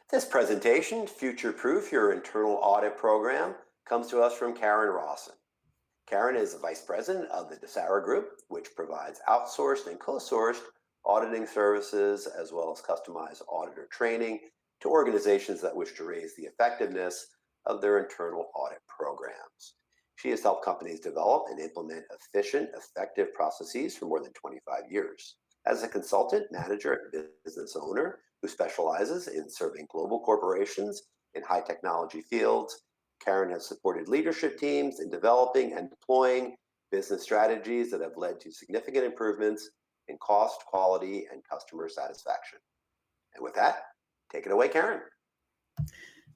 This presentation, Future Proof Your Internal Audit Program, comes to us from Karen Rawson. Karen is the Vice President of the DeSara Group, which provides outsourced and co-sourced auditing services as well as customized auditor training to organizations that wish to raise the effectiveness of their internal audit programs. She has helped companies develop and implement efficient, effective processes for more than 25 years. As a consultant, manager, and business owner who specializes in serving global corporations in high technology fields, Karen has supported leadership teams in developing and deploying business strategies that have led to significant improvements in cost, quality, and customer satisfaction. And with that, take it away, Karen.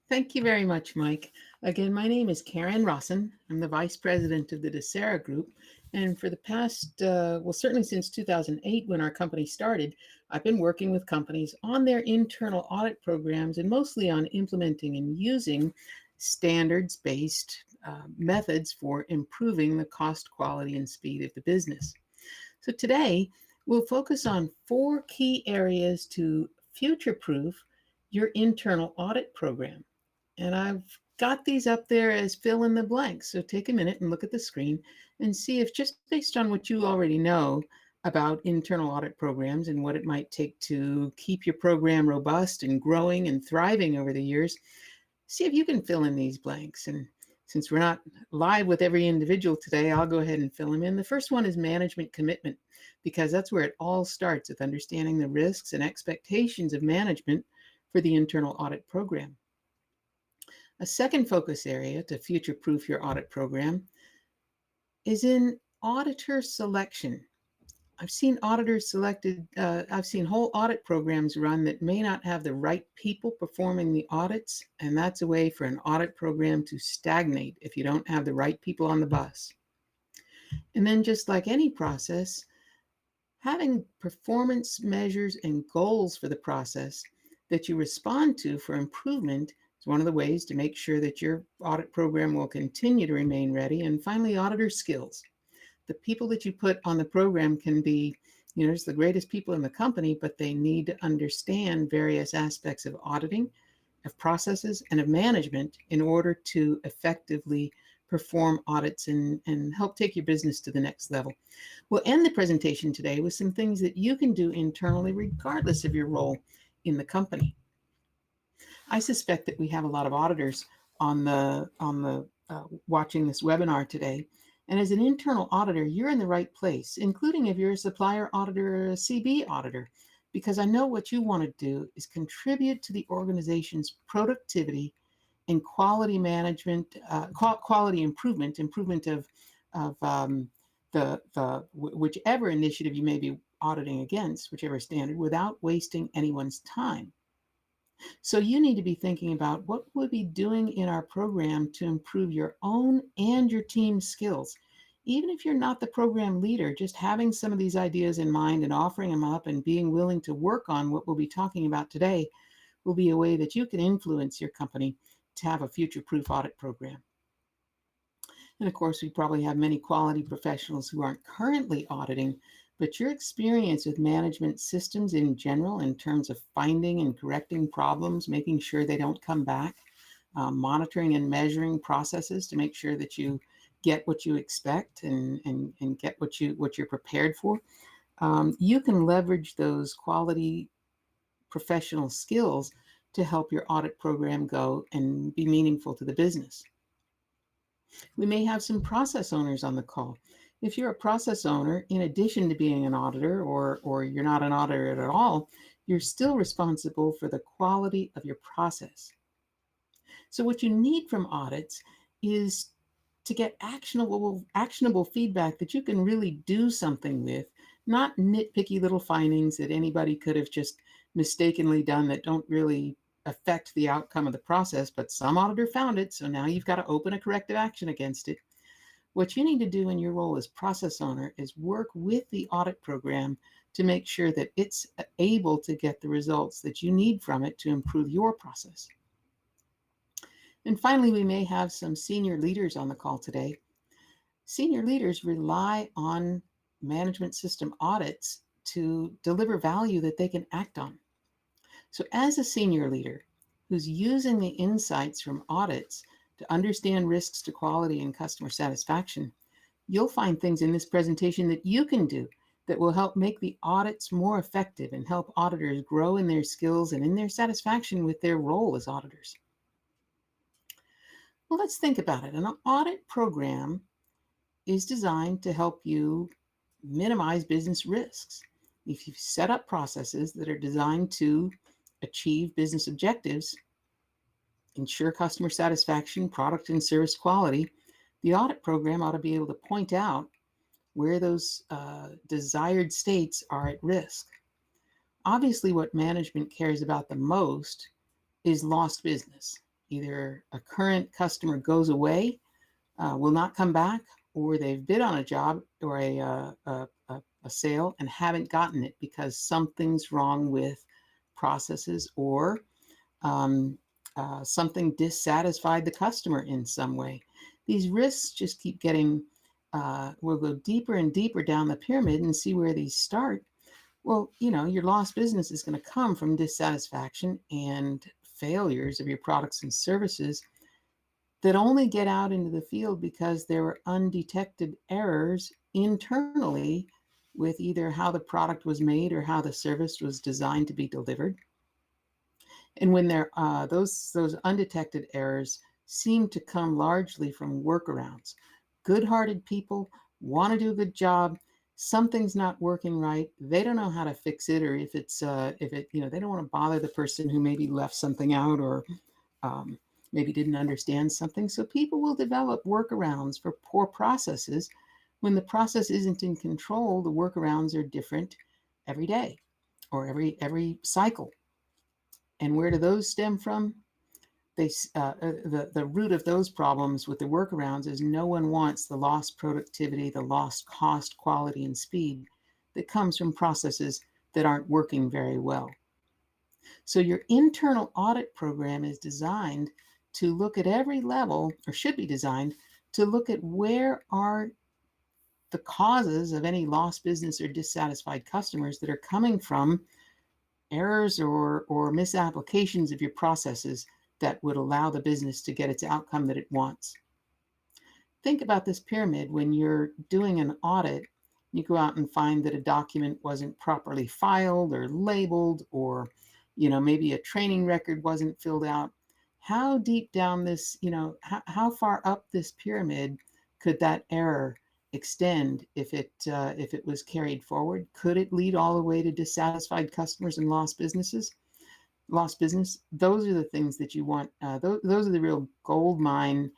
Thank you very much, Mike. Again, my name is Karen Rawson. I'm the Vice President of the DeSara Group. And for the past, certainly since 2008, when our company started, I've been working with companies on their internal audit programs and mostly on implementing and using standards-based methods for improving the cost, quality, and speed of the business. So today, we'll focus on 4 key areas to future-proof your internal audit program. And I've got these up there as fill in the blanks. So take a minute and look at the screen and see if, just based on what you already know about internal audit programs and what it might take to keep your program robust and growing and thriving over the years, see if you can fill in these blanks. And since we're not live with every individual today, I'll go ahead and fill them in. The first one is management commitment, because that's where it all starts, with understanding the risks and expectations of management for the internal audit program. A second focus area to future-proof your audit program is in auditor selection. I've seen auditors selected, I've seen whole audit programs run that may not have the right people performing the audits, and that's a way for an audit program to stagnate if you don't have the right people on the bus. And then, just like any process, having performance measures and goals for the process that you respond to for improvement is one of the ways to make sure that your audit program will continue to remain ready. And finally, auditor skills. The people that you put on the program can be, it's the greatest people in the company, but they need to understand various aspects of auditing, of processes, and of management in order to effectively perform audits and help take your business to the next level. We'll end the presentation today with some things that you can do internally, regardless of your role in the company. I suspect that we have a lot of auditors on the watching this webinar today. And as an internal auditor, you're in the right place, including if you're a supplier auditor or a CB auditor, because I know what you want to do is contribute to the organization's productivity and quality management, quality improvement of whichever initiative you may be auditing against, whichever standard, without wasting anyone's time. So you need to be thinking about what we'll be doing in our program to improve your own and your team's skills. Even if you're not the program leader, just having some of these ideas in mind and offering them up and being willing to work on what we'll be talking about today will be a way that you can influence your company to have a future-proof audit program. And of course, we probably have many quality professionals who aren't currently auditing, but your experience with management systems in general, in terms of finding and correcting problems, making sure they don't come back, monitoring and measuring processes to make sure that you get what you expect and get what you're prepared for, you can leverage those quality professional skills to help your audit program go and be meaningful to the business. We may have some process owners on the call. If you're a process owner, in addition to being an auditor, or you're not an auditor at all, you're still responsible for the quality of your process. So what you need from audits is to get actionable feedback that you can really do something with, not nitpicky little findings that anybody could have just mistakenly done that don't really affect the outcome of the process, but some auditor found it, so now you've got to open a corrective action against it. What you need to do in your role as process owner is work with the audit program to make sure that it's able to get the results that you need from it to improve your process. And finally, we may have some senior leaders on the call today. Senior leaders rely on management system audits to deliver value that they can act on. So as a senior leader who's using the insights from audits to understand risks to quality and customer satisfaction, you'll find things in this presentation that you can do that will help make the audits more effective and help auditors grow in their skills and in their satisfaction with their role as auditors. Well, let's think about it. An audit program is designed to help you minimize business risks. If you've set up processes that are designed to achieve business objectives, ensure customer satisfaction, product and service quality, the audit program ought to be able to point out where those desired states are at risk. Obviously, what management cares about the most is lost business. Either a current customer goes away, will not come back, or they've bid on a job or a sale and haven't gotten it because something's wrong with processes, or something dissatisfied the customer in some way. These risks just keep getting, we'll go deeper and deeper down the pyramid and see where these start. Well, your lost business is going to come from dissatisfaction and failures of your products and services that only get out into the field because there were undetected errors internally with either how the product was made or how the service was designed to be delivered. And when those undetected errors seem to come largely from workarounds. Good-hearted people want to do a good job. Something's not working right. They don't know how to fix it, or if they don't want to bother the person who maybe left something out, or maybe didn't understand something. So people will develop workarounds for poor processes. When the process isn't in control, the workarounds are different every day or every cycle. And where do those stem from? The root of those problems with the workarounds is no one wants the lost productivity, the lost cost, quality, and speed that comes from processes that aren't working very well. So your internal audit program is designed to look at every level, or should be designed to look at where are the causes of any lost business or dissatisfied customers that are coming from errors or misapplications of your processes that would allow the business to get its outcome that it wants. Think about this pyramid. When you're doing an audit, you go out and find that a document wasn't properly filed or labeled, or maybe a training record wasn't filled out. How deep down this, how far up this pyramid could that error extend if it was carried forward? Could it lead all the way to dissatisfied customers and lost business? Those are the things that you want. Those are the real gold mine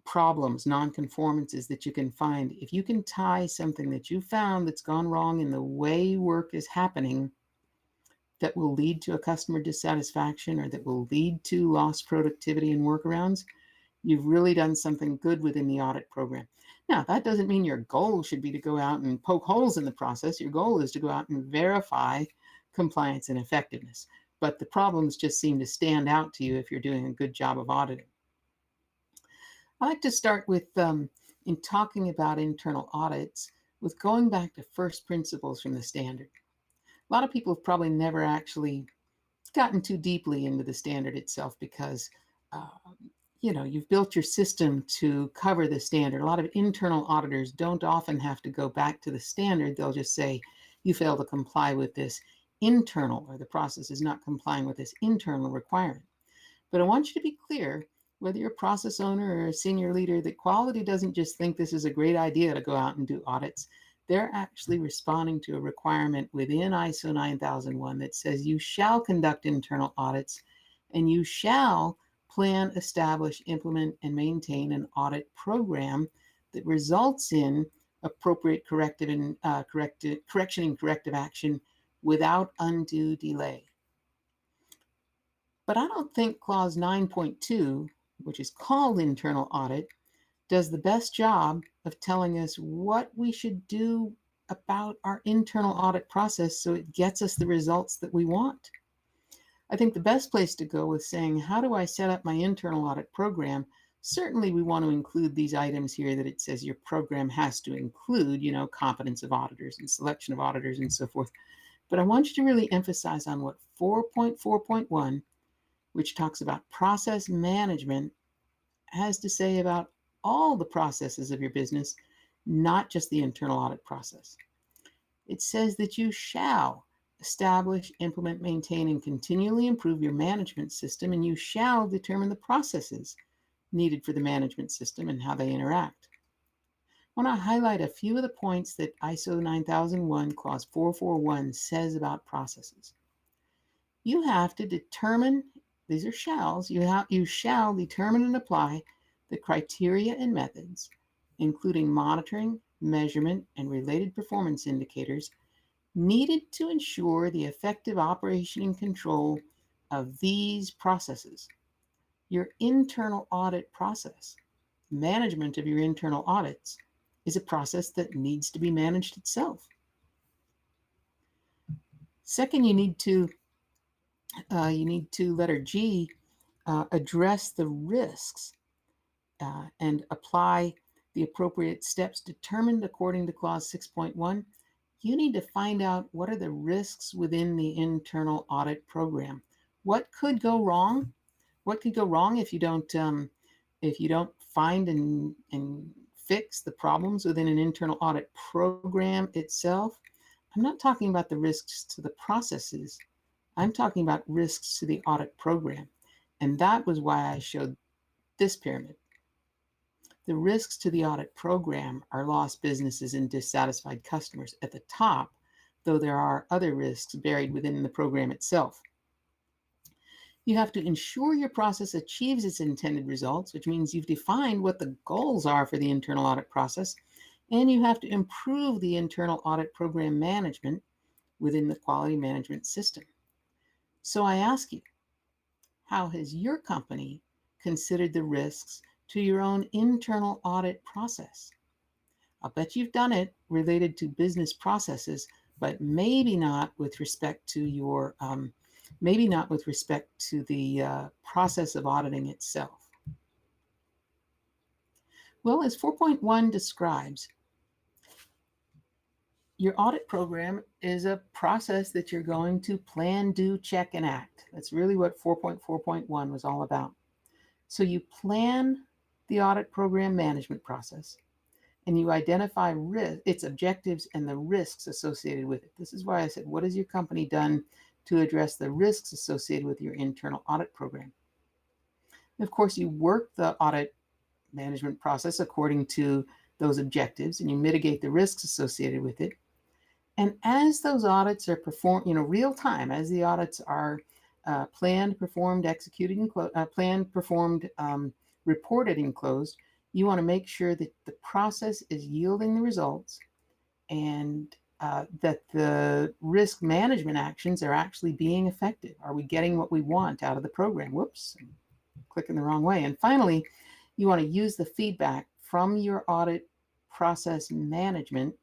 problems, non-conformances that you can find. If you can tie something that you found that's gone wrong in the way work is happening, that will lead to a customer dissatisfaction or that will lead to lost productivity and workarounds, you've really done something good within the audit program. Now, that doesn't mean your goal should be to go out and poke holes in the process. Your goal is to go out and verify compliance and effectiveness. But the problems just seem to stand out to you if you're doing a good job of auditing. I like to start with, in talking about internal audits, with going back to first principles from the standard. A lot of people have probably never actually gotten too deeply into the standard itself because you've built your system to cover the standard. A lot of internal auditors don't often have to go back to the standard. They'll just say, you fail to comply with this internal, or the process is not complying with this internal requirement. But I want you to be clear, whether you're a process owner or a senior leader, that quality doesn't just think this is a great idea to go out and do audits. They're actually responding to a requirement within ISO 9001 that says you shall conduct internal audits and you shall plan, establish, implement, and maintain an audit program that results in appropriate corrective and correction and corrective action without undue delay. But I don't think clause 9.2, which is called internal audit, does the best job of telling us what we should do about our internal audit process so it gets us the results that we want. I think the best place to go with saying, how do I set up my internal audit program? Certainly we want to include these items here that it says your program has to include, competence of auditors and selection of auditors and so forth. But I want you to really emphasize on what 4.4.1 which talks about process management, has to say about all the processes of your business, not just the internal audit process. It says that you shall establish, implement, maintain, and continually improve your management system, and you shall determine the processes needed for the management system and how they interact. I want to highlight a few of the points that ISO 9001 Clause 441 says about processes. You have to determine, these are shalls, you shall determine and apply the criteria and methods, including monitoring, measurement, and related performance indicators needed to ensure the effective operation and control of these processes. Your internal audit process, management of your internal audits, is a process that needs to be managed itself. Second, you need to letter G, address the risks and apply the appropriate steps determined according to clause 6.1. You need to find out what are the risks within the internal audit program. What could go wrong? What could go wrong if you don't find and fix the problems within an internal audit program itself? I'm not talking about the risks to the processes. I'm talking about risks to the audit program. And that was why I showed this pyramid. The risks to the audit program are lost businesses and dissatisfied customers at the top, though there are other risks buried within the program itself. You have to ensure your process achieves its intended results, which means you've defined what the goals are for the internal audit process, and you have to improve the internal audit program management within the quality management system. So I ask you, how has your company considered the risks to your own internal audit process? I'll bet you've done it related to business processes, but maybe not with respect to your the process of auditing itself. Well, as 4.1 describes, your audit program is a process that you're going to plan, do, check, and act. That's really what 4.4.1 was all about. So you plan the audit program management process, and you identify its objectives and the risks associated with it. This is why I said, what has your company done to address the risks associated with your internal audit program? And of course, you work the audit management process according to those objectives, and you mitigate the risks associated with it. And as those audits are performed, real time, as the audits are planned, performed, executed, and planned, performed, reported, and closed, you want to make sure that the process is yielding the results and that the risk management actions are actually being effective. Are we getting what we want out of the program? Whoops, I'm clicking the wrong way. And finally, you want to use the feedback from your audit process management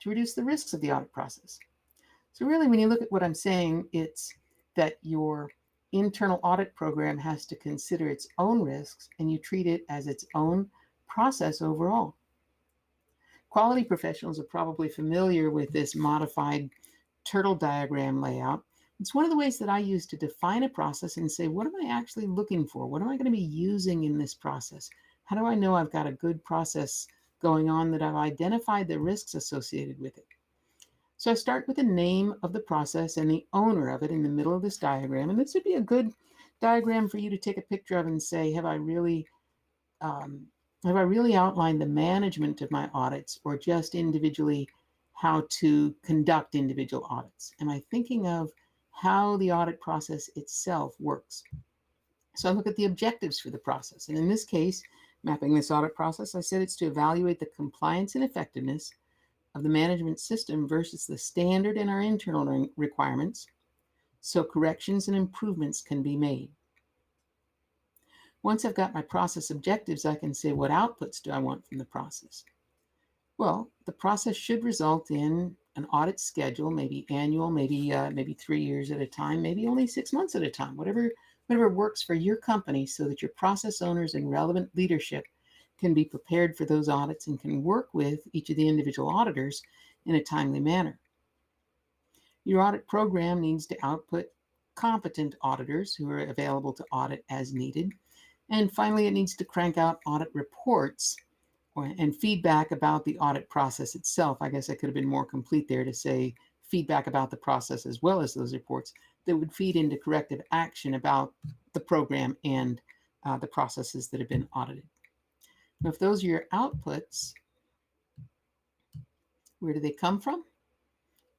to reduce the risks of the audit process. So really, when you look at what I'm saying, it's that your internal audit program has to consider its own risks, and you treat it as its own process overall. Quality professionals are probably familiar with this modified turtle diagram layout. It's one of the ways that I use to define a process and say, what am I actually looking for? What am I going to be using in this process? How do I know I've got a good process going on, that I've identified the risks associated with it? So I start with the name of the process and the owner of it in the middle of this diagram. And this would be a good diagram for you to take a picture of and say, have I really outlined the management of my audits, or just individually how to conduct individual audits? Am I thinking of how the audit process itself works? So I look at the objectives for the process. And in this case, mapping this audit process, I said it's to evaluate the compliance and effectiveness of the management system versus the standard in our internal requirements, so corrections and improvements can be made. Once I've got my process objectives, I can say, what outputs do I want from the process? Well, the process should result in an audit schedule, maybe annual, maybe 3 years at a time, maybe only 6 months at a time, whatever works for your company, so that your process owners and relevant leadership can be prepared for those audits and can work with each of the individual auditors in a timely manner. Your audit program needs to output competent auditors who are available to audit as needed. And finally, it needs to crank out audit reports and feedback about the audit process itself. I guess I could have been more complete there to say feedback about the process as well as those reports that would feed into corrective action about the program and the processes that have been audited. Now, if those are your outputs, where do they come from?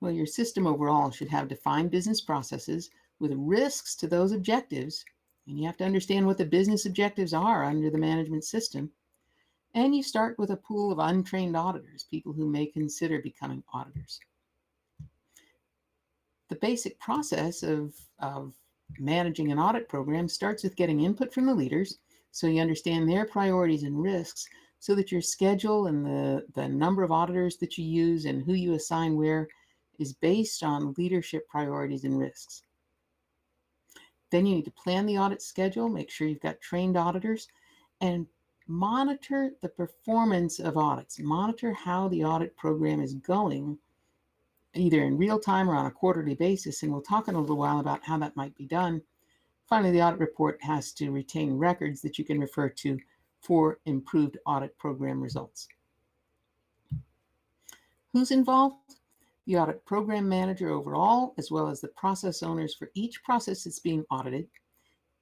Well, your system overall should have defined business processes with risks to those objectives, and you have to understand what the business objectives are under the management system. And you start with a pool of untrained auditors, people who may consider becoming auditors. The basic process of managing an audit program starts with getting input from the leaders, so you understand their priorities and risks, so that your schedule and the number of auditors that you use and who you assign where is based on leadership priorities and risks. Then you need to plan the audit schedule, make sure you've got trained auditors, and monitor the performance of audits. Monitor how the audit program is going, either in real time or on a quarterly basis, and we'll talk in a little while about how that might be done. Finally, the audit report has to retain records that you can refer to for improved audit program results. Who's involved? The audit program manager overall, as well as the process owners for each process that's being audited,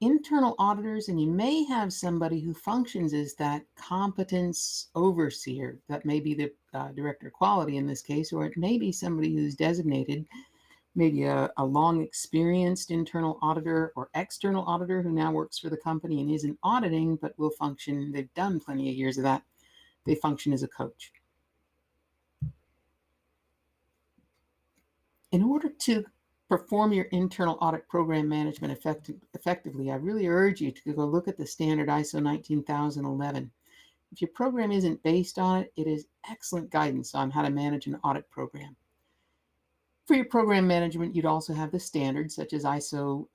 internal auditors, and you may have somebody who functions as that competence overseer. That may be the director of quality in this case, or it may be somebody who's designated, maybe a long experienced internal auditor or external auditor who now works for the company and isn't auditing, but will function, they've done plenty of years of that, they function as a coach. In order to perform your internal audit program management effectively, I really urge you to go look at the standard ISO 19011. If your program isn't based on it, it is excellent guidance on how to manage an audit program. For your program management, you'd also have the standards such as ISO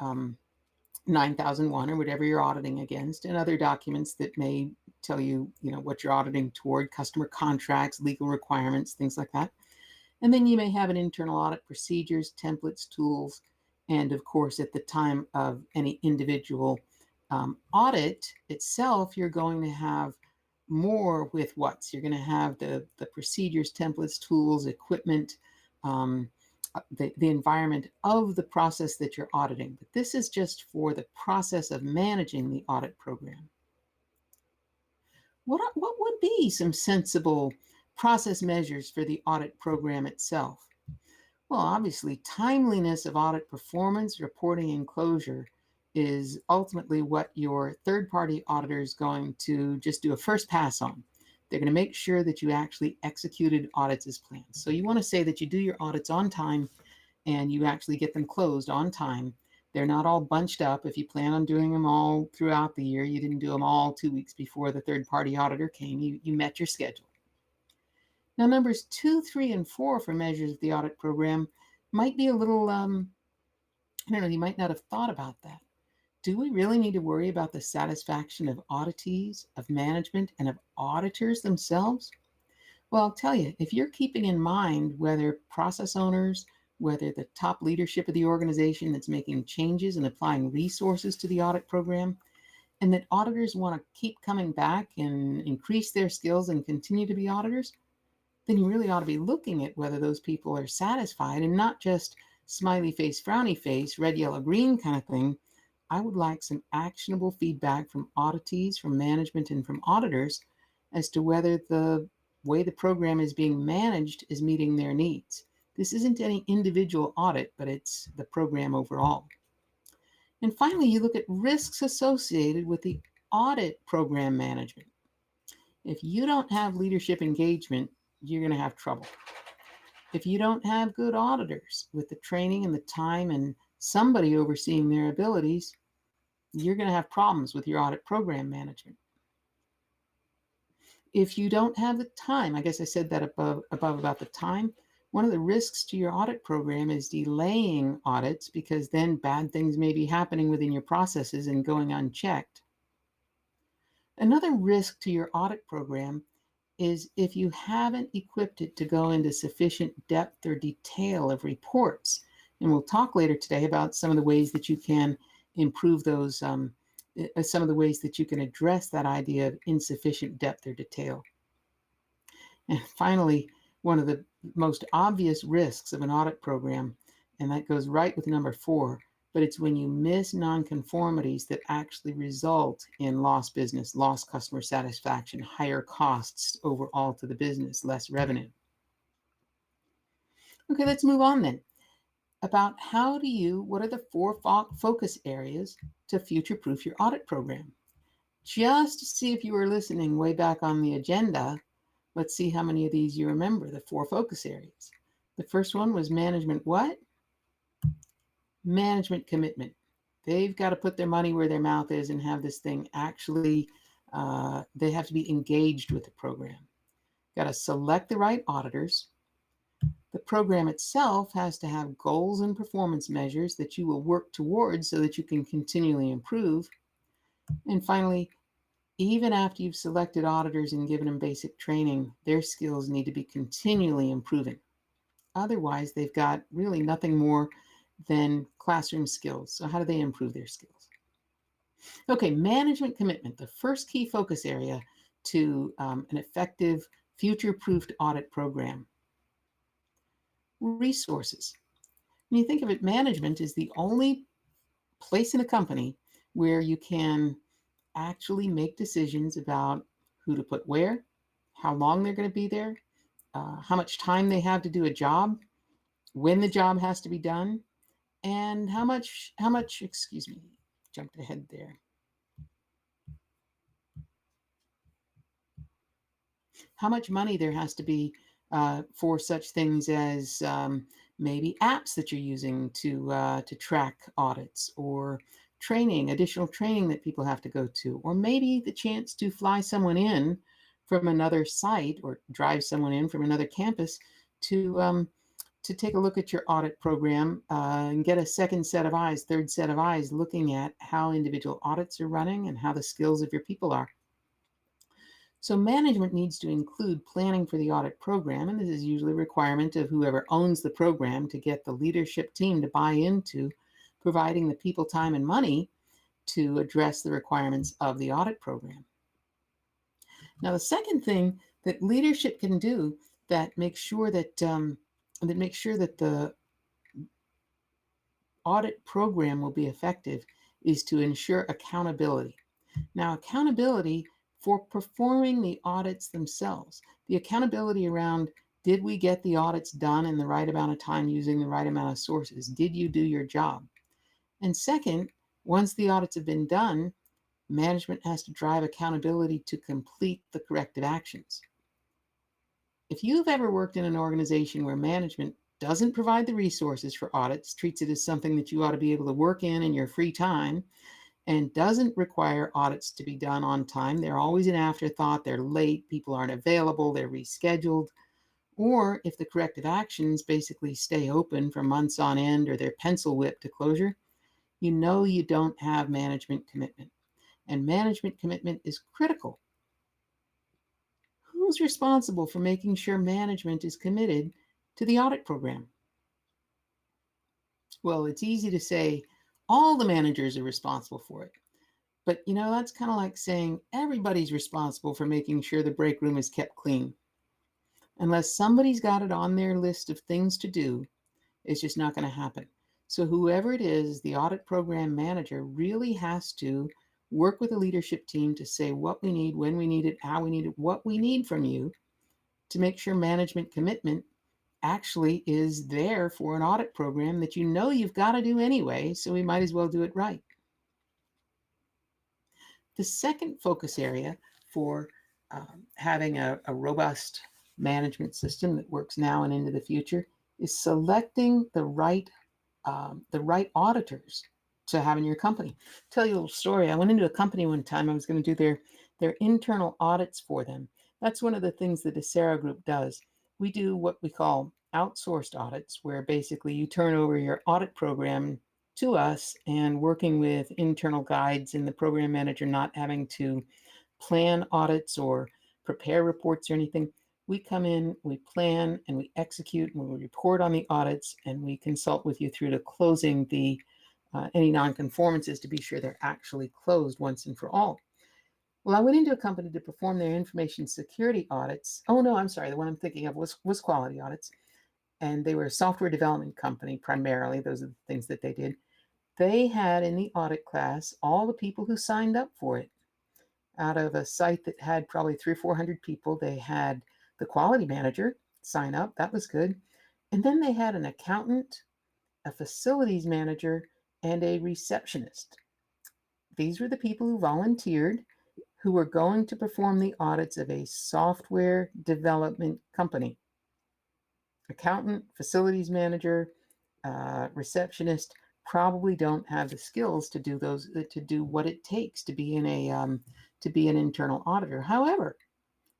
9001 or whatever you're auditing against, and other documents that may tell you, what you're auditing toward, customer contracts, legal requirements, things like that. And then you may have an internal audit procedures, templates, tools, and of course, at the time of any individual audit itself, you're going to have more with what's. You're going to have the procedures, templates, tools, equipment, the environment of the process that you're auditing. But this is just for the process of managing the audit program. What would be some sensible process measures for the audit program itself? Well, obviously, timeliness of audit performance, reporting, and closure is ultimately what your third-party auditor is going to just do a first pass on. They're going to make sure that you actually executed audits as planned. So you want to say that you do your audits on time and you actually get them closed on time. They're not all bunched up. If you plan on doing them all throughout the year, you didn't do them all 2 weeks before the third-party auditor came. You met your schedule. Now, numbers 2, 3, and 4 for measures of the audit program might be a little, you might not have thought about that. Do we really need to worry about the satisfaction of auditees, of management, and of auditors themselves? Well, I'll tell you, if you're keeping in mind whether process owners, whether the top leadership of the organization that's making changes and applying resources to the audit program, and that auditors want to keep coming back and increase their skills and continue to be auditors, then you really ought to be looking at whether those people are satisfied and not just smiley face, frowny face, red, yellow, green kind of thing. I would like some actionable feedback from auditees, from management, and from auditors as to whether the way the program is being managed is meeting their needs. This isn't any individual audit, but it's the program overall. And finally, you look at risks associated with the audit program management. If you don't have leadership engagement, you're going to have trouble. If you don't have good auditors with the training and the time and somebody overseeing their abilities, you're going to have problems with your audit program management. If you don't have the time, I guess I said that above about the time, one of the risks to your audit program is delaying audits, because then bad things may be happening within your processes and going unchecked. Another risk to your audit program is if you haven't equipped it to go into sufficient depth or detail of reports. And we'll talk later today about some of the ways that you can improve those, some of the ways that you can address that idea of insufficient depth or detail. And finally, one of the most obvious risks of an audit program, and that goes right with number 4, but it's when you miss nonconformities that actually result in lost business, lost customer satisfaction, higher costs overall to the business, less revenue. Okay, let's move on then. About what are the 4 focus areas to future-proof your audit program? Just to see if you were listening way back on the agenda, let's see how many of these you remember, the 4 focus areas. The first one was management what? Management commitment. They've got to put their money where their mouth is and have this thing actually, they have to be engaged with the program. Got to select the right auditors. The program itself has to have goals and performance measures that you will work towards so that you can continually improve. And finally, even after you've selected auditors and given them basic training, their skills need to be continually improving. Otherwise, they've got really nothing more than classroom skills. So how do they improve their skills? Okay, management commitment, the first key focus area to an effective future-proofed audit program. Resources. When you think of it, management is the only place in a company where you can actually make decisions about who to put where, how long they're going to be there, how much time they have to do a job, when the job has to be done, and how much, excuse me, jumped ahead there. How much money there has to be for such things as maybe apps that you're using to track audits, or training, additional training that people have to go to, or maybe the chance to fly someone in from another site or drive someone in from another campus to take a look at your audit program and get a second set of eyes, third set of eyes, looking at how individual audits are running and how the skills of your people are. So management needs to include planning for the audit program, and this is usually a requirement of whoever owns the program to get the leadership team to buy into providing the people time and money to address the requirements of the audit program. Now, the second thing that leadership can do that makes sure that the audit program will be effective is to ensure accountability. Now, accountability for performing the audits themselves, the accountability around, did we get the audits done in the right amount of time using the right amount of sources? Did you do your job? And second, once the audits have been done, management has to drive accountability to complete the corrective actions. If you've ever worked in an organization where management doesn't provide the resources for audits, treats it as something that you ought to be able to work in your free time, and doesn't require audits to be done on time, they're always an afterthought, they're late, people aren't available, they're rescheduled, or if the corrective actions basically stay open for months on end or they're pencil whipped to closure, you know you don't have management commitment. And management commitment is critical. Who's responsible for making sure management is committed to the audit program? Well, it's easy to say all the managers are responsible for it. But that's kind of like saying everybody's responsible for making sure the break room is kept clean. Unless somebody's got it on their list of things to do, it's just not going to happen. So whoever it is, the audit program manager really has to work with the leadership team to say what we need, when we need it, how we need it, what we need from you to make sure management commitment actually is there for an audit program that you've got to do anyway, so we might as well do it right. The second focus area for having a robust management system that works now and into the future is selecting the right auditors to have in your company. I'll tell you a little story. I went into a company one time. I was going to do their internal audits for them. That's one of the things the Desera Group does. We do what we call outsourced audits, where basically you turn over your audit program to us, and working with internal guides and the program manager not having to plan audits or prepare reports or anything, We come in, we plan, and we execute, and we report on the audits, and we consult with you through to closing the any nonconformances to be sure they're actually closed once and for all. Well, I went into a company to perform their information security audits. Oh no, I'm sorry. The one I'm thinking of was quality audits, and they were a software development company primarily. Those are the things that they did. They had in the audit class all the people who signed up for it. Out of a site that had probably 300 or 400 people, they had the quality manager sign up. That was good. And then they had an accountant, a facilities manager, and a receptionist. These were the people who volunteered, who were going to perform the audits of a software development company. Accountant, facilities manager, receptionist probably don't have the skills to do those, to do what it takes to be in a to be an internal auditor. However,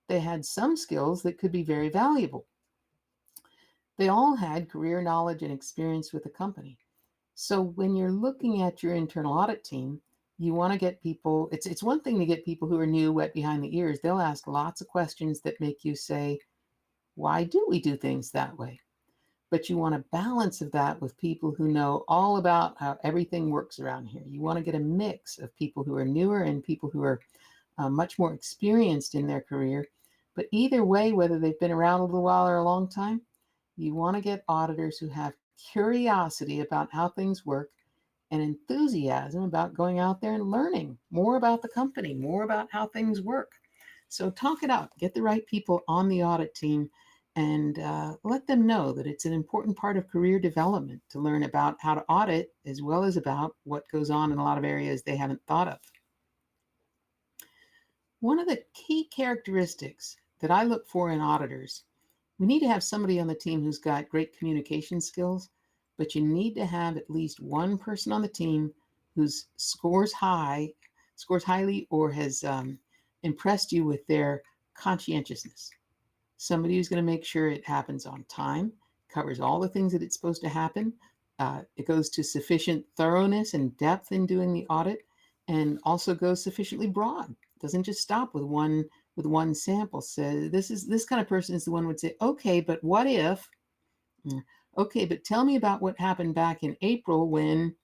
they had some skills that could be very valuable. They all had career knowledge and experience with the company. So when you're looking at your internal audit team, you want to get people, it's one thing to get people who are new, wet behind the ears. They'll ask lots of questions that make you say, why do we do things that way? But you want a balance of that with people who know all about how everything works around here. You want to get a mix of people who are newer and people who are much more experienced in their career. But either way, whether they've been around a little while or a long time, you want to get auditors who have curiosity about how things work and enthusiasm about going out there and learning more about the company, more about how things work. So talk it out, get the right people on the audit team, and let them know that it's an important part of career development to learn about how to audit as well as about what goes on in a lot of areas they haven't thought of. One of the key characteristics that I look for in auditors, we need to have somebody on the team who's got great communication skills, but you need to have at least one person on the team who's scores highly or has impressed you with their conscientiousness. Somebody who's going to make sure it happens on time, covers all the things that it's supposed to happen. It goes to sufficient thoroughness and depth in doing the audit, and also goes sufficiently broad. Doesn't just stop with one sample. So this kind of person is the one who would say, okay, but what if? Okay, but tell me about what happened back in April when,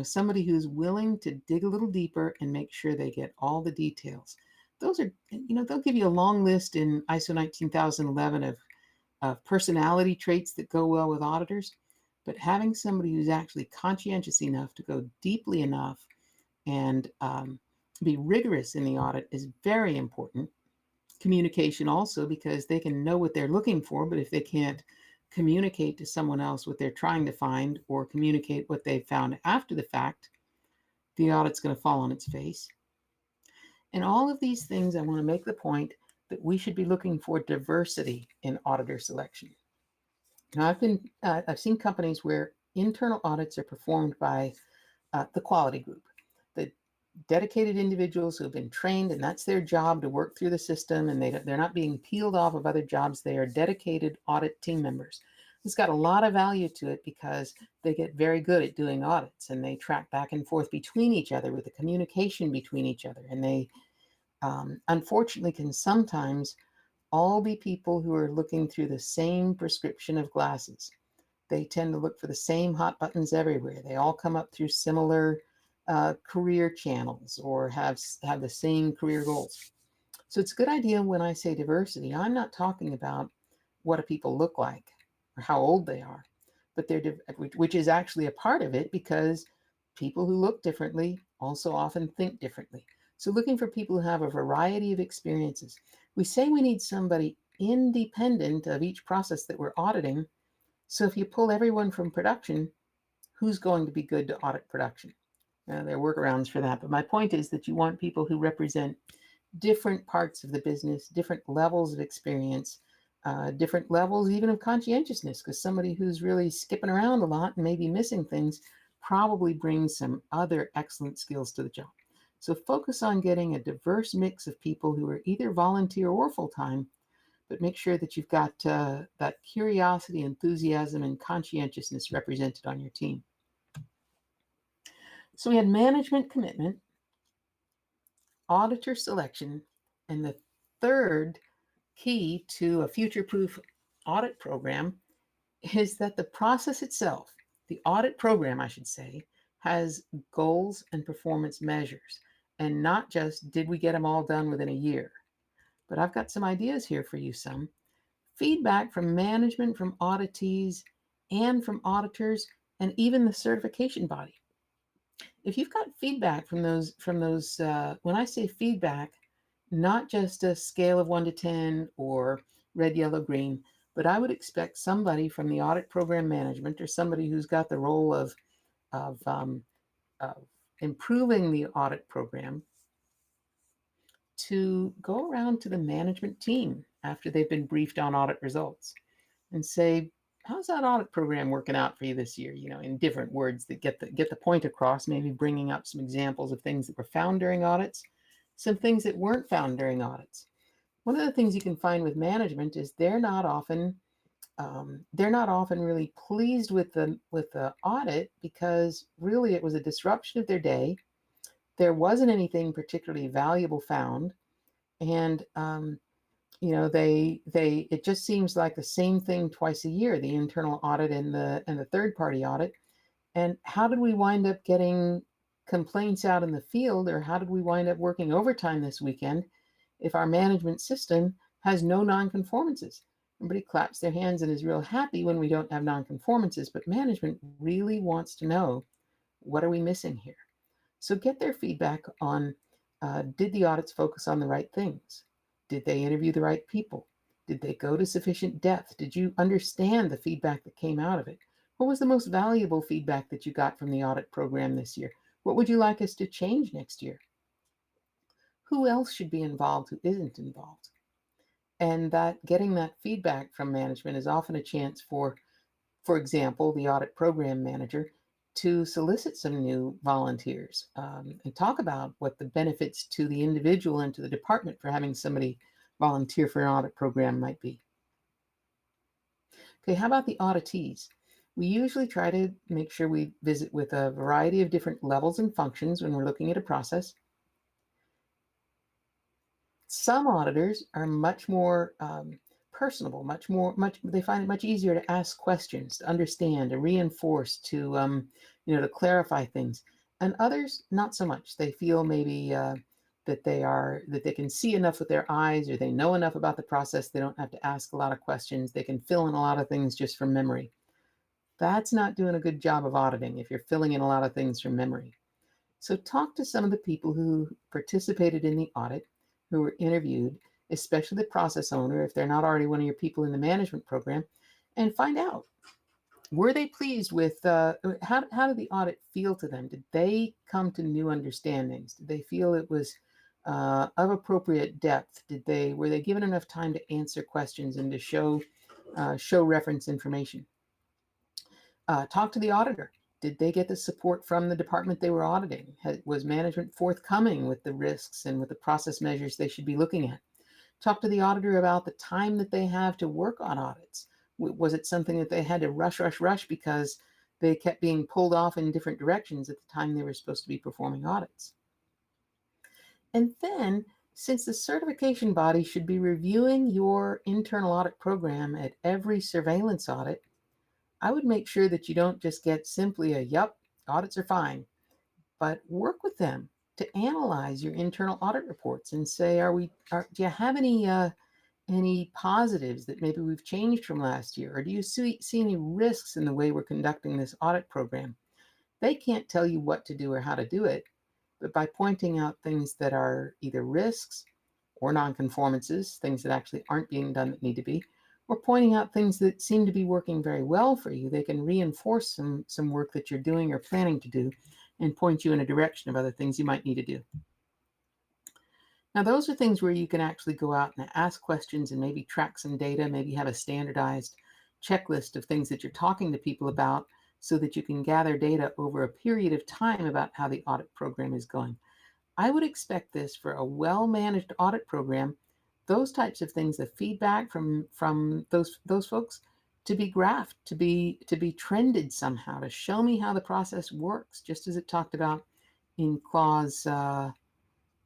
somebody who's willing to dig a little deeper and make sure they get all the details. Those are, they'll give you a long list in ISO 19011 of personality traits that go well with auditors, but having somebody who's actually conscientious enough to go deeply enough and be rigorous in the audit is very important. Communication also, because they can know what they're looking for, but if they can't communicate to someone else what they're trying to find or communicate what they found after the fact, the audit's going to fall on its face. And all of these things, I want to make the point that we should be looking for diversity in auditor selection. Now, I've seen companies where internal audits are performed by the quality group, the dedicated individuals who have been trained, and that's their job to work through the system, and they're not being peeled off of other jobs. They are dedicated audit team members. It's got a lot of value to it because they get very good at doing audits, and they track back and forth between each other with the communication between each other. And they unfortunately can sometimes all be people who are looking through the same prescription of glasses. They tend to look for the same hot buttons everywhere. They all come up through similar career channels or have the same career goals. So it's a good idea when I say diversity, I'm not talking about what do people look like or how old they are, but which is actually a part of it, because people who look differently also often think differently. So looking for people who have a variety of experiences. We say we need somebody independent of each process that we're auditing. So if you pull everyone from production, who's going to be good to audit production? There are workarounds for that. But my point is that you want people who represent different parts of the business, different levels of experience, different levels even of conscientiousness, because somebody who's really skipping around a lot and maybe missing things probably brings some other excellent skills to the job. So focus on getting a diverse mix of people who are either volunteer or full-time, but make sure that you've got that curiosity, enthusiasm, and conscientiousness represented on your team. So we had management commitment, auditor selection, and the third key to a future-proof audit program is that the process itself, the audit program, I should say, has goals and performance measures, and not just did we get them all done within a year. But I've got some ideas here for you, some feedback from management, from auditees, and from auditors, and even the certification body. If you've got feedback from those, when I say feedback, not just a scale of 1 to 10 or red, yellow, green, but I would expect somebody from the audit program management or somebody who's got the role of, um, of improving the audit program to go around to the management team after they've been briefed on audit results and say, how's that audit program working out for you this year? In different words that get the point across, maybe bringing up some examples of things that were found during audits, some things that weren't found during audits. One of the things you can find with management is they're not often really pleased with the audit because really it was a disruption of their day. There wasn't anything particularly valuable found, and it just seems like the same thing twice a year, the internal audit and the third party audit. And how did we wind up getting complaints out in the field, or how did we wind up working overtime this weekend if our management system has no nonconformances? Everybody claps their hands and is real happy when we don't have nonconformances, but management really wants to know, what are we missing here? So get their feedback on, did the audits focus on the right things? Did they interview the right people? Did they go to sufficient depth? Did you understand the feedback that came out of it? What was the most valuable feedback that you got from the audit program this year? What would you like us to change next year? Who else should be involved who isn't involved? And that getting that feedback from management is often a chance for example, the audit program manager to solicit some new volunteers and talk about what the benefits to the individual and to the department for having somebody volunteer for an audit program might be. Okay, how about the auditees? We usually try to make sure we visit with a variety of different levels and functions when we're looking at a process. Some auditors are much more personable, they find it much easier to ask questions, to understand, to reinforce, to clarify things. And others, not so much. They feel maybe that they can see enough with their eyes, or they know enough about the process. They don't have to ask a lot of questions. They can fill in a lot of things just from memory. That's not doing a good job of auditing if you're filling in a lot of things from memory. So talk to some of the people who participated in the audit, who were interviewed, especially the process owner, if they're not already one of your people in the management program, and find out, were they pleased with, how did the audit feel to them? Did they come to new understandings? Did they feel it was of appropriate depth? Were they given enough time to answer questions and to show reference information? Talk to the auditor. Did they get the support from the department they were auditing? Was management forthcoming with the risks and with the process measures they should be looking at? Talk to the auditor about the time that they have to work on audits. Was it something that they had to rush because they kept being pulled off in different directions at the time they were supposed to be performing audits? And then, since the certification body should be reviewing your internal audit program at every surveillance audit, I would make sure that you don't just get simply a, yep, audits are fine, but work with them to analyze your internal audit reports and say, do you have any positives that maybe we've changed from last year? Or do you see any risks in the way we're conducting this audit program? They can't tell you what to do or how to do it, but by pointing out things that are either risks or nonconformances, things that actually aren't being done that need to be, or pointing out things that seem to be working very well for you, they can reinforce some work that you're doing or planning to do and point you in a direction of other things you might need to do. Now, those are things where you can actually go out and ask questions and maybe track some data, maybe have a standardized checklist of things that you're talking to people about so that you can gather data over a period of time about how the audit program is going. I would expect this for a well-managed audit program, those types of things, the feedback from those folks, to be graphed, to be trended somehow, to show me how the process works, just as it talked about in clause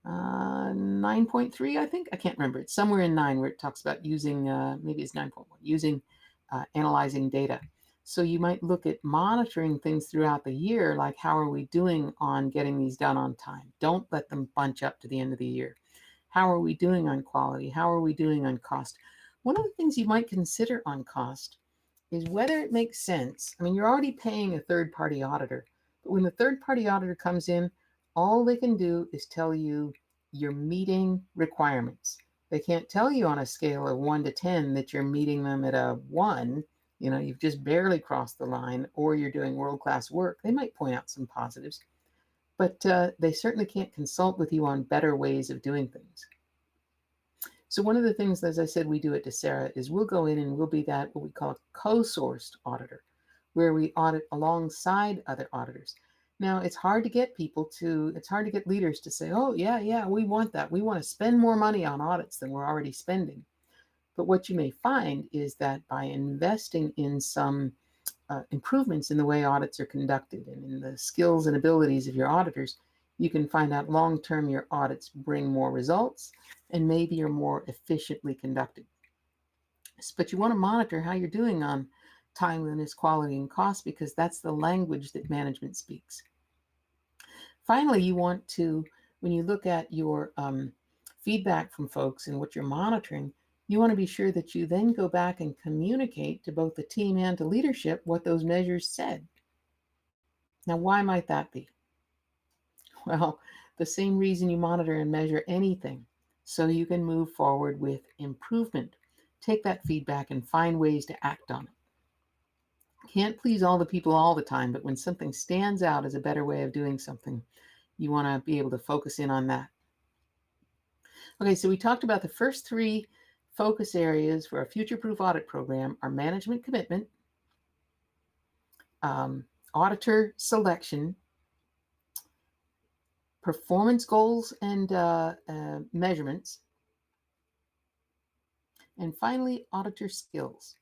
9.3, I think. I can't remember. It's somewhere in 9 where it talks about using, maybe it's 9.1, using analyzing data. So you might look at monitoring things throughout the year, like how are we doing on getting these done on time? Don't let them bunch up to the end of the year. How are we doing on quality? How are we doing on cost? One of the things you might consider on cost is whether it makes sense. I mean, you're already paying a third-party auditor, but when the third-party auditor comes in, all they can do is tell you you're meeting requirements. They can't tell you on a scale of 1 to 10 that you're meeting them at a 1, you've just barely crossed the line, or you're doing world-class work. They might point out some positives, but they certainly can't consult with you on better ways of doing things. So one of the things, as I said, we do at DESERA is we'll go in and we'll be that what we call a co-sourced auditor, where we audit alongside other auditors. Now, it's hard to get leaders to say, oh, yeah, we want that. We want to spend more money on audits than we're already spending. But what you may find is that by investing in some improvements in the way audits are conducted and in the skills and abilities of your auditors, you can find out long-term your audits bring more results and maybe you're more efficiently conducted. But you want to monitor how you're doing on timeliness, quality, and cost, because that's the language that management speaks. Finally, you want to, when you look at your feedback from folks and what you're monitoring, you want to be sure that you then go back and communicate to both the team and to leadership what those measures said. Now, why might that be? Well, the same reason you monitor and measure anything, so you can move forward with improvement. Take that feedback and find ways to act on it. Can't please all the people all the time, but when something stands out as a better way of doing something, you want to be able to focus in on that. Okay, so we talked about the first 3 focus areas for a future-proof audit program are management commitment, auditor selection, performance goals and measurements, and finally, auditor skills.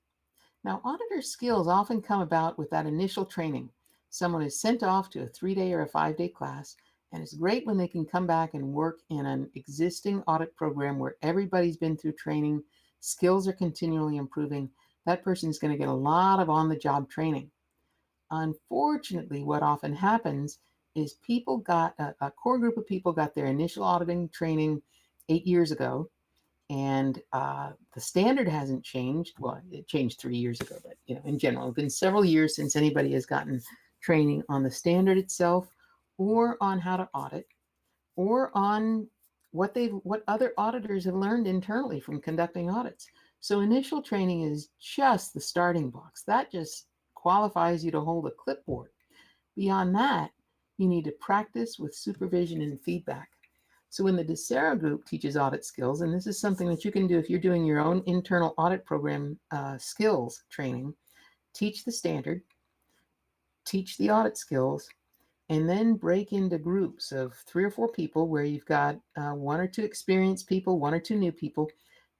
Now, auditor skills often come about with that initial training. Someone is sent off to a 3-day or a 5-day class, and it's great when they can come back and work in an existing audit program where everybody's been through training, skills are continually improving. That person's going to get a lot of on-the-job training. Unfortunately, what often happens is people got a core group of people got their initial auditing training 8 years ago, and the standard hasn't changed. Well, it changed 3 years ago, but in general, it's been several years since anybody has gotten training on the standard itself, or on how to audit, or on what other auditors have learned internally from conducting audits. So initial training is just the starting blocks. That just qualifies you to hold a clipboard. Beyond that, you need to practice with supervision and feedback. So when the DESERA group teaches audit skills, and this is something that you can do if you're doing your own internal audit program skills training, teach the standard, teach the audit skills, and then break into groups of 3 or 4 people where you've got 1 or 2 experienced people, 1 or 2 new people,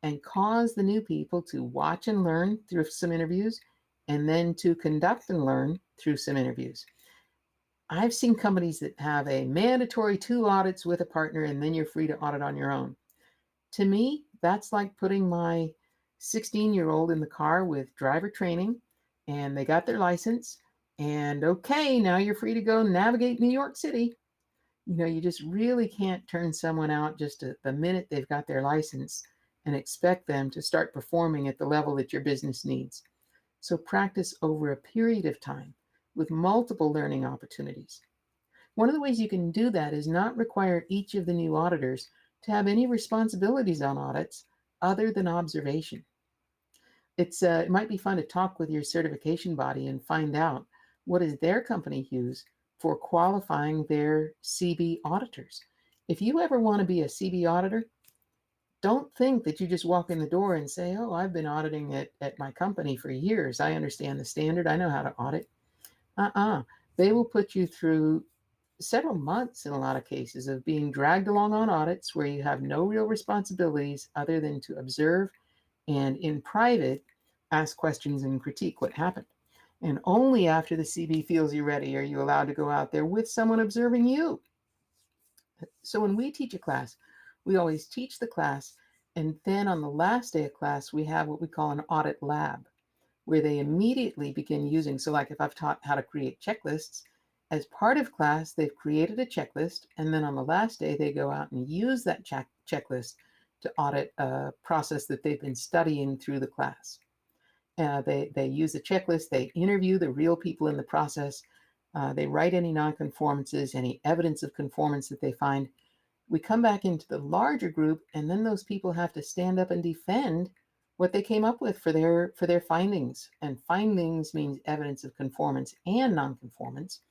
and cause the new people to watch and learn through some interviews, and then to conduct and learn through some interviews. I've seen companies that have a mandatory 2 audits with a partner, and then you're free to audit on your own. To me, that's like putting my 16-year-old in the car with driver training, and they got their license, and okay, now you're free to go navigate New York City. You just really can't turn someone out just the minute they've got their license and expect them to start performing at the level that your business needs. So practice over a period of time with multiple learning opportunities. One of the ways you can do that is not require each of the new auditors to have any responsibilities on audits other than observation. It might be fun to talk with your certification body and find out what does their company use for qualifying their CB auditors. If you ever want to be a CB auditor, don't think that you just walk in the door and say, oh, I've been auditing at my company for years. I understand the standard. I know how to audit. They will put you through several months in a lot of cases of being dragged along on audits where you have no real responsibilities other than to observe and in private ask questions and critique what happened. And only after the CB feels you're ready are you allowed to go out there with someone observing you. So when we teach a class, we always teach the class, and then on the last day of class, we have what we call an audit lab, where they immediately begin using. So like if I've taught how to create checklists, as part of class, they've created a checklist, and then on the last day, they go out and use that checklist to audit a process that they've been studying through the class. They use the checklist, they interview the real people in the process, they write any nonconformances, any evidence of conformance that they find. We come back into the larger group, and then those people have to stand up and defend what they came up with for their findings. And findings means evidence of conformance and nonconformance.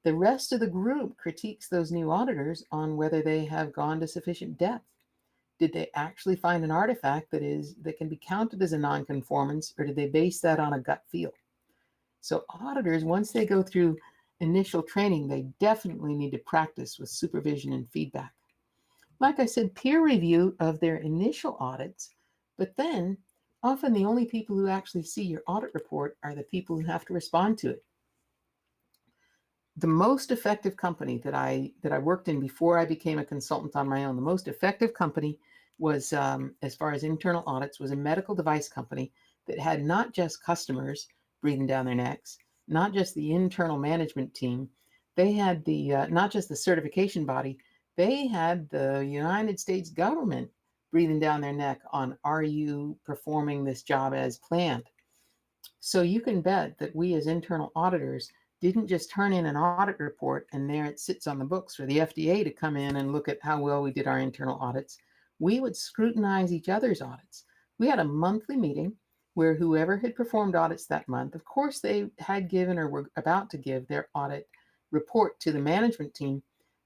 The rest of the group critiques those new auditors on whether they have gone to sufficient depth. Did they actually find an artifact that can be counted as a nonconformance, or did they base that on a gut feel? So auditors, once they go through initial training, they definitely need to practice with supervision and feedback. Like I said, peer review of their initial audits, but then often the only people who actually see your audit report are the people who have to respond to it. The most effective company that I worked in before I became a consultant on my own, the most effective company was, as far as internal audits, was a medical device company that had not just customers breathing down their necks, not just the internal management team, they had not just the certification body, they had the United States government breathing down their neck on, are you performing this job as planned? So you can bet that we as internal auditors didn't just turn in an audit report and there it sits on the books for the FDA to come in and look at how well we did our internal audits. We would scrutinize each other's audits. We had a monthly meeting where whoever had performed audits that month, of course they had given or were about to give their audit report to the management team,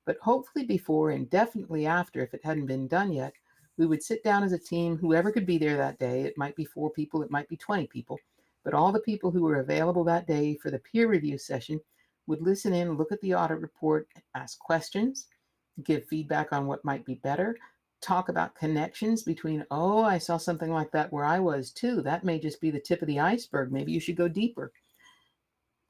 but hopefully before and definitely after, if it hadn't been done yet, we would sit down as a team, whoever could be there that day. It might be 4 people, it might be 20 people, but all the people who were available that day for the peer review session would listen in, look at the audit report, ask questions, give feedback on what might be better, talk about connections between, oh, I saw something like that where I was too. That may just be the tip of the iceberg. Maybe you should go deeper.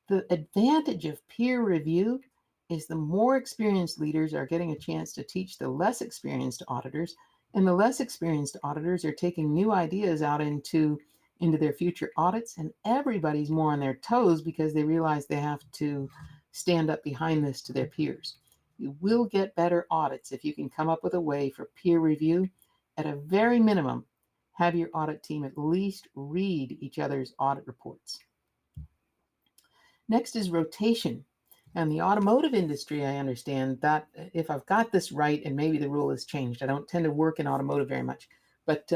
The advantage of peer review is the more experienced leaders are getting a chance to teach the less experienced auditors, and the less experienced auditors are taking new ideas out into their future audits, and everybody's more on their toes because they realize they have to stand up behind this to their peers. You will get better audits if you can come up with a way for peer review. At a very minimum, have your audit team at least read each other's audit reports. Next is rotation. And the automotive industry, I understand that, if I've got this right, and maybe the rule has changed, I don't tend to work in automotive very much, but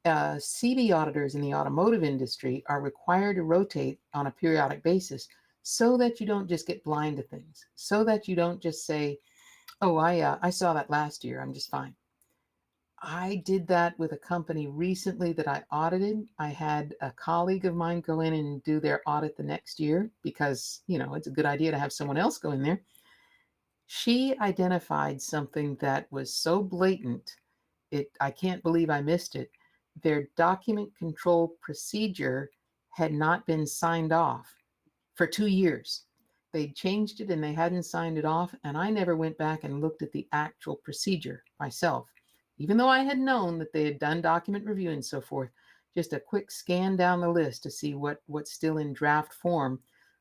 CB auditors in the automotive industry are required to rotate on a periodic basis so that you don't just get blind to things, so that you don't just say, oh, I saw that last year, I'm just fine. I did that with a company recently that I audited. I had a colleague of mine go in and do their audit the next year because, it's a good idea to have someone else go in there. She identified something that was so blatant, I can't believe I missed it. Their document control procedure had not been signed off for 2 years. They'd changed it and they hadn't signed it off, and I never went back and looked at the actual procedure myself. Even though I had known that they had done document review and so forth, just a quick scan down the list to see what's still in draft form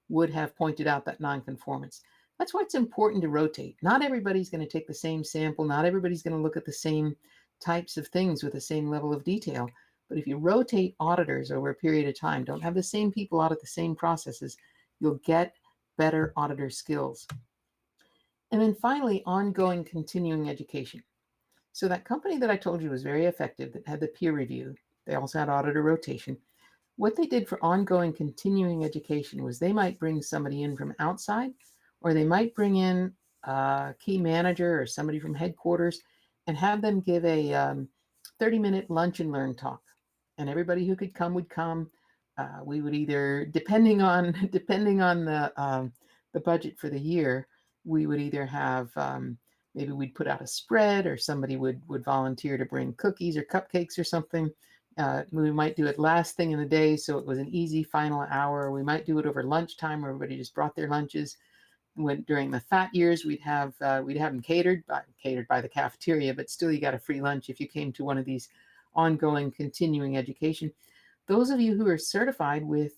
would have pointed out that nonconformance. That's why it's important to rotate. Not everybody's going to take the same sample. Not everybody's going to look at the same types of things with the same level of detail. But if you rotate auditors over a period of time, don't have the same people audit the same processes, you'll get better auditor skills. And then finally, ongoing continuing education. So that company that I told you was very effective, that had the peer review, they also had auditor rotation. What they did for ongoing continuing education was they might bring somebody in from outside, or they might bring in a key manager or somebody from headquarters and have them give a 30-minute lunch and learn talk. And everybody who could come would come. We would either, depending on the budget for the year, we would either have maybe we'd put out a spread, or somebody would volunteer to bring cookies or cupcakes or something. We might do it last thing in the day, so it was an easy final hour. We might do it over lunchtime where everybody just brought their lunches. during the fat years, we'd have them catered by the cafeteria, but still you got a free lunch if you came to one of these ongoing continuing education. Those of you who are certified with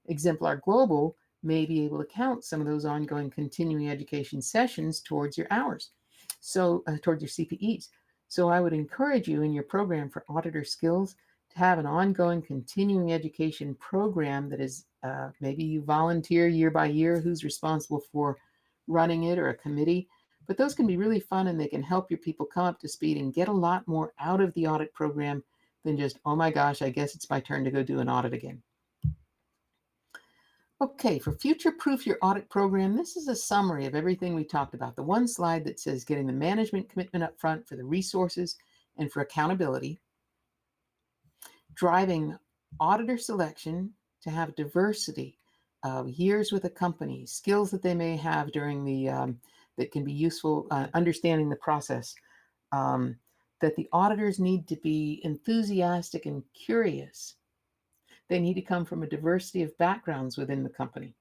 Exemplar Global may be able to count some of those ongoing continuing education sessions towards your hours, so towards your CPEs. So I would encourage you in your program for auditor skills to have an ongoing continuing education program that is maybe you volunteer year by year who's responsible for running it, or a committee. But those can be really fun, and they can help your people come up to speed and get a lot more out of the audit program than just, oh my gosh, I guess it's my turn to go do an audit again. Okay, for future-proof your audit program, this is a summary of everything we talked about. The one slide that says getting the management commitment up front for the resources and for accountability, driving auditor selection to have diversity of years with a company, skills that they may have during the that can be useful, understanding the process, that the auditors need to be enthusiastic and curious. They need to come from a diversity of backgrounds within the company.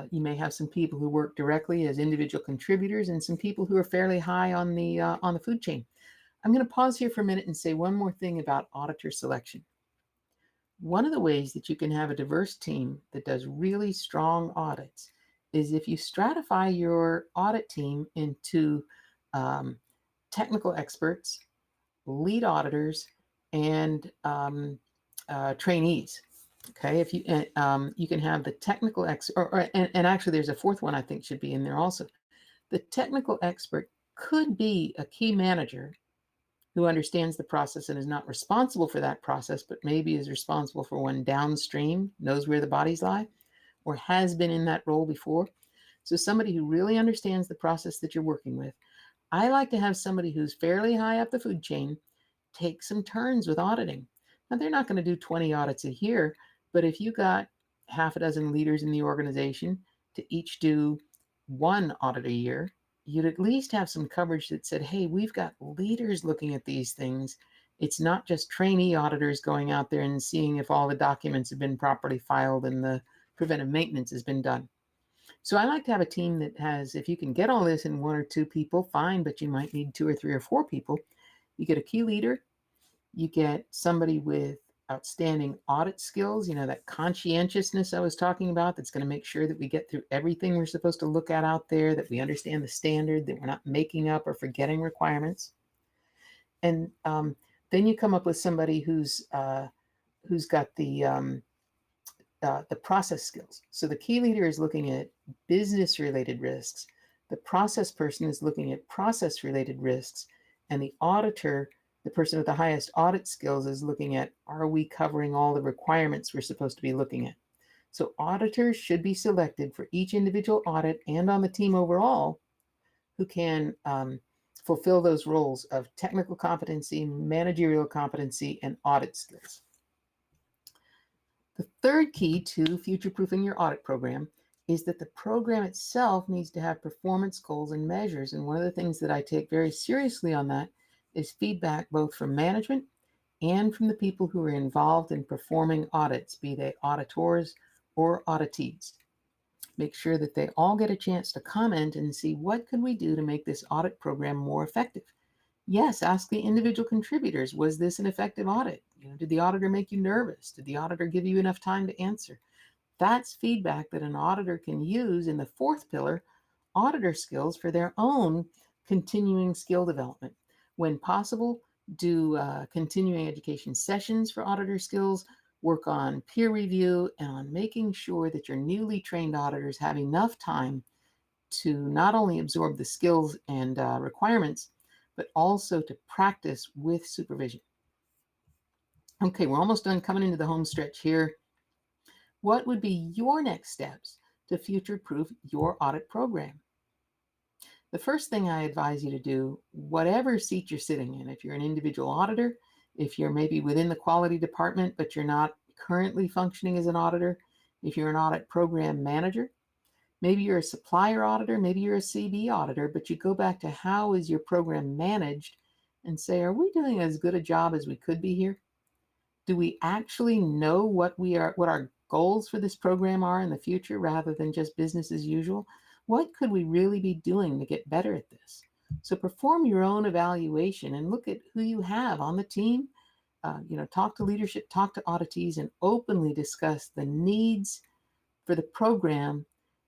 You may have some people who work directly as individual contributors and some people who are fairly high on the food chain. I'm going to pause here for a minute and say one more thing about auditor selection. One of the ways that you can have a diverse team that does really strong audits is if you stratify your audit team into technical experts, lead auditors, and trainees. Okay, if you you can have the technical and actually there's a fourth one I think should be in there also. The technical expert could be a key manager who understands the process and is not responsible for that process, but maybe is responsible for one downstream, knows where the bodies lie, or has been in that role before. So somebody who really understands the process that you're working with. I like to have somebody who's fairly high up the food chain take some turns with auditing. Now, they're not going to do 20 audits a year, but if you got half a dozen leaders in the organization to each do one audit a year, you'd at least have some coverage that said, hey, we've got leaders looking at these things. It's not just trainee auditors going out there and seeing if all the documents have been properly filed and the preventive maintenance has been done. So I like to have a team that has, if you can get all this in one or two people, fine, but you might need 2 or 3 or 4 people. You get a key leader, you get somebody with outstanding audit skills, that conscientiousness I was talking about, that's going to make sure that we get through everything we're supposed to look at out there, that we understand the standard, that we're not making up or forgetting requirements. And then you come up with somebody who's got the process skills. So the key leader is looking at business-related risks. The process person is looking at process-related risks. And the auditor, the person with the highest audit skills, is looking at, are we covering all the requirements we're supposed to be looking at? So auditors should be selected for each individual audit and on the team overall who can fulfill those roles of technical competency, managerial competency, and audit skills. The third key to future-proofing your audit program is that the program itself needs to have performance goals and measures. And one of the things that I take very seriously on that is feedback both from management and from the people who are involved in performing audits, be they auditors or auditees. Make sure that they all get a chance to comment and see, what could we do to make this audit program more effective? Yes, ask the individual contributors, was this an effective audit? Did the auditor make you nervous? Did the auditor give you enough time to answer? That's feedback that an auditor can use in the fourth pillar, auditor skills, for their own continuing skill development. When possible, do continuing education sessions for auditor skills, work on peer review, and on making sure that your newly trained auditors have enough time to not only absorb the skills and requirements, but also to practice with supervision. Okay, we're almost done, coming into the home stretch here. What would be your next steps to future-proof your audit program? The first thing I advise you to do, whatever seat you're sitting in, if you're an individual auditor, if you're maybe within the quality department, but you're not currently functioning as an auditor, if you're an audit program manager, maybe you're a supplier auditor, maybe you're a CB auditor, but you go back to how is your program managed and say, are we doing as good a job as we could be here? Do we actually know what our goals for this program are in the future, rather than just business as usual? What could we really be doing to get better at this? So perform your own evaluation and look at who you have on the team. Talk to leadership, talk to auditees, and openly discuss the needs for the program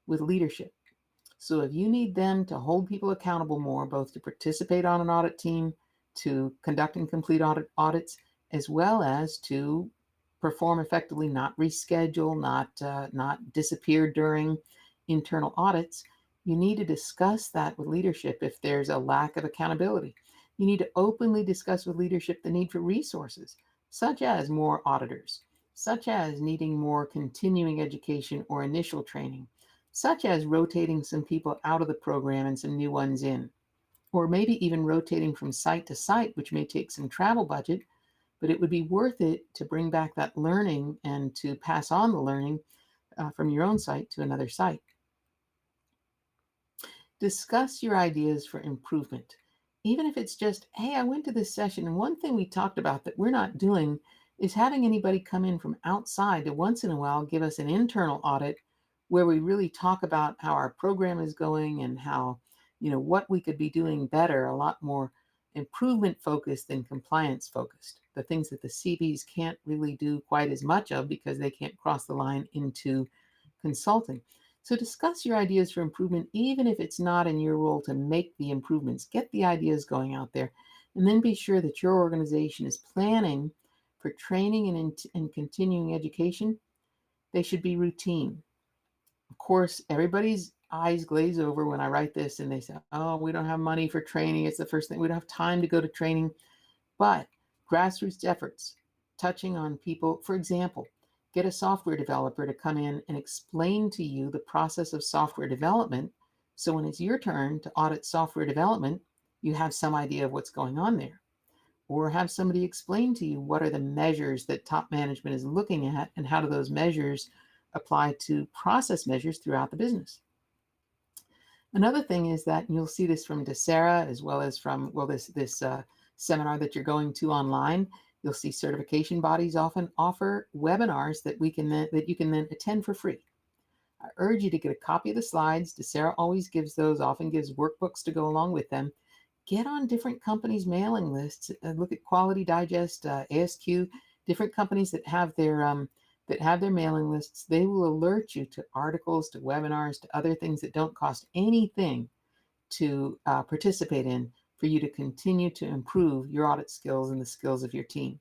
with leadership. So if you need them to hold people accountable more, both to participate on an audit team, to conduct and complete audits, as well as to perform effectively, not reschedule, not disappear during internal audits, you need to discuss that with leadership if there's a lack of accountability. You need to openly discuss with leadership the need for resources, such as more auditors, such as needing more continuing education or initial training, such as rotating some people out of the program and some new ones in, or maybe even rotating from site to site, which may take some travel budget, but it would be worth it to bring back that learning and to pass on the learning from your own site to another site. Discuss your ideas for improvement. Even if it's just, hey, I went to this session, and one thing we talked about that we're not doing is having anybody come in from outside to once in a while give us an internal audit where we really talk about how our program is going and how, what we could be doing better, a lot more improvement focused than compliance focused. The things that the CVs can't really do quite as much of because they can't cross the line into consulting. So discuss your ideas for improvement, even if it's not in your role to make the improvements. Get the ideas going out there, and then be sure that your organization is planning for training and continuing education. They should be routine. Of course, everybody's eyes glaze over when I write this and they say, oh, we don't have money for training. It's the first thing. We don't have time to go to training. But grassroots efforts, touching on people, for example, get a software developer to come in and explain to you the process of software development. So when it's your turn to audit software development, you have some idea of what's going on there. Or have somebody explain to you what are the measures that top management is looking at and how do those measures apply to process measures throughout the business. Another thing is that, and you'll see this from DESERA as well as from, this seminar that you're going to online, you'll see certification bodies often offer webinars that you can then attend for free. I urge you to get a copy of the slides. DESERA always gives those, often gives workbooks to go along with them. Get on different companies' mailing lists. Look at Quality Digest, ASQ, different companies that have their mailing lists. They will alert you to articles, to webinars, to other things that don't cost anything to participate in for you to continue to improve your audit skills and the skills of your team.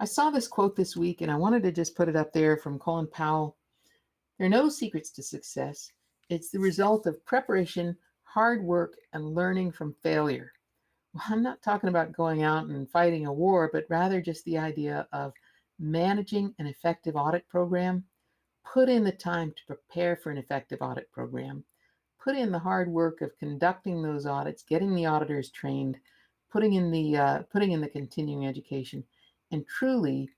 I saw this quote this week and I wanted to just put it up there from Colin Powell. There are no secrets to success. It's the result of preparation, hard work, and learning from failure. Well, I'm not talking about going out and fighting a war, but rather just the idea of managing an effective audit program. Put in the time to prepare for an effective audit program. Put in the hard work of conducting those audits, getting the auditors trained, putting in the continuing education, and truly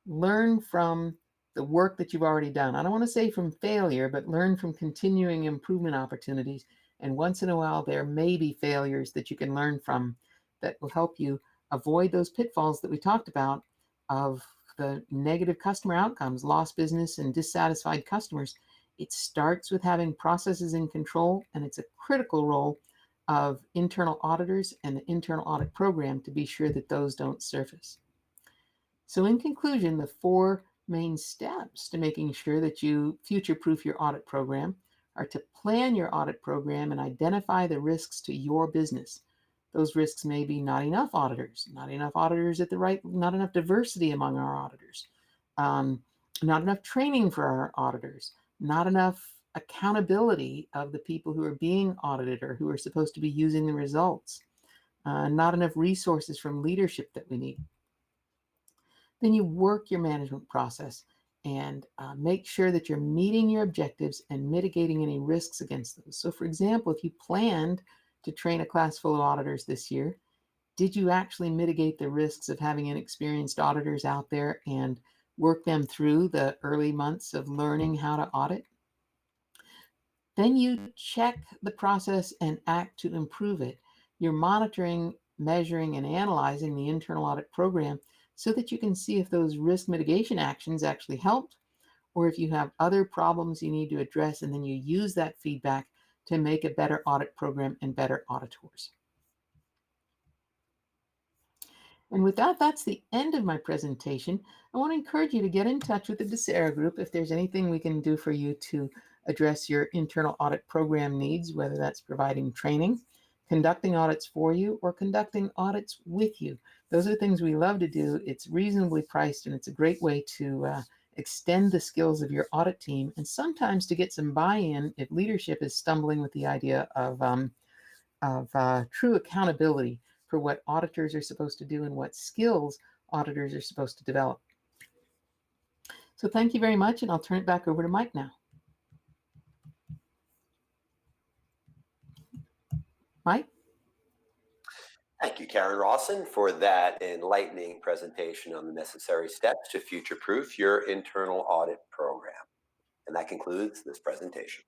learn from the work that you've already done. I don't want to say from failure, but learn from continuing improvement opportunities. And once in a while, there may be failures that you can learn from that will help you avoid those pitfalls that we talked about of the negative customer outcomes, lost business, and dissatisfied customers. It starts with having processes in control, and it's a critical role of internal auditors and the internal audit program to be sure that those don't surface. So in conclusion, the 4 main steps to making sure that you future-proof your audit program are to plan your audit program and identify the risks to your business. Those risks may be not enough auditors not enough diversity among our auditors, not enough training for our auditors, not enough accountability of the people who are being audited or who are supposed to be using the results, not enough resources from leadership that we need. Then you work your management process and make sure that you're meeting your objectives and mitigating any risks against those. So for example, if you planned to train a class full of auditors this year, did you actually mitigate the risks of having inexperienced auditors out there and work them through the early months of learning how to audit? Then you check the process and act to improve it. You're monitoring, measuring, and analyzing the internal audit program so that you can see if those risk mitigation actions actually helped or if you have other problems you need to address, and then you use that feedback to make a better audit program and better auditors. And with that, that's the end of my presentation. I want to encourage you to get in touch with the DESERA group if there's anything we can do for you to address your internal audit program needs, whether that's providing training, conducting audits for you, or conducting audits with you. Those are things we love to do. It's reasonably priced, and it's a great way to extend the skills of your audit team, and sometimes to get some buy-in if leadership is stumbling with the idea of true accountability for what auditors are supposed to do and what skills auditors are supposed to develop. So thank you very much, and I'll turn it back over to Mike now. Mike? Thank you, Karen Rawson, for that enlightening presentation on the necessary steps to future-proof your internal audit program. And that concludes this presentation.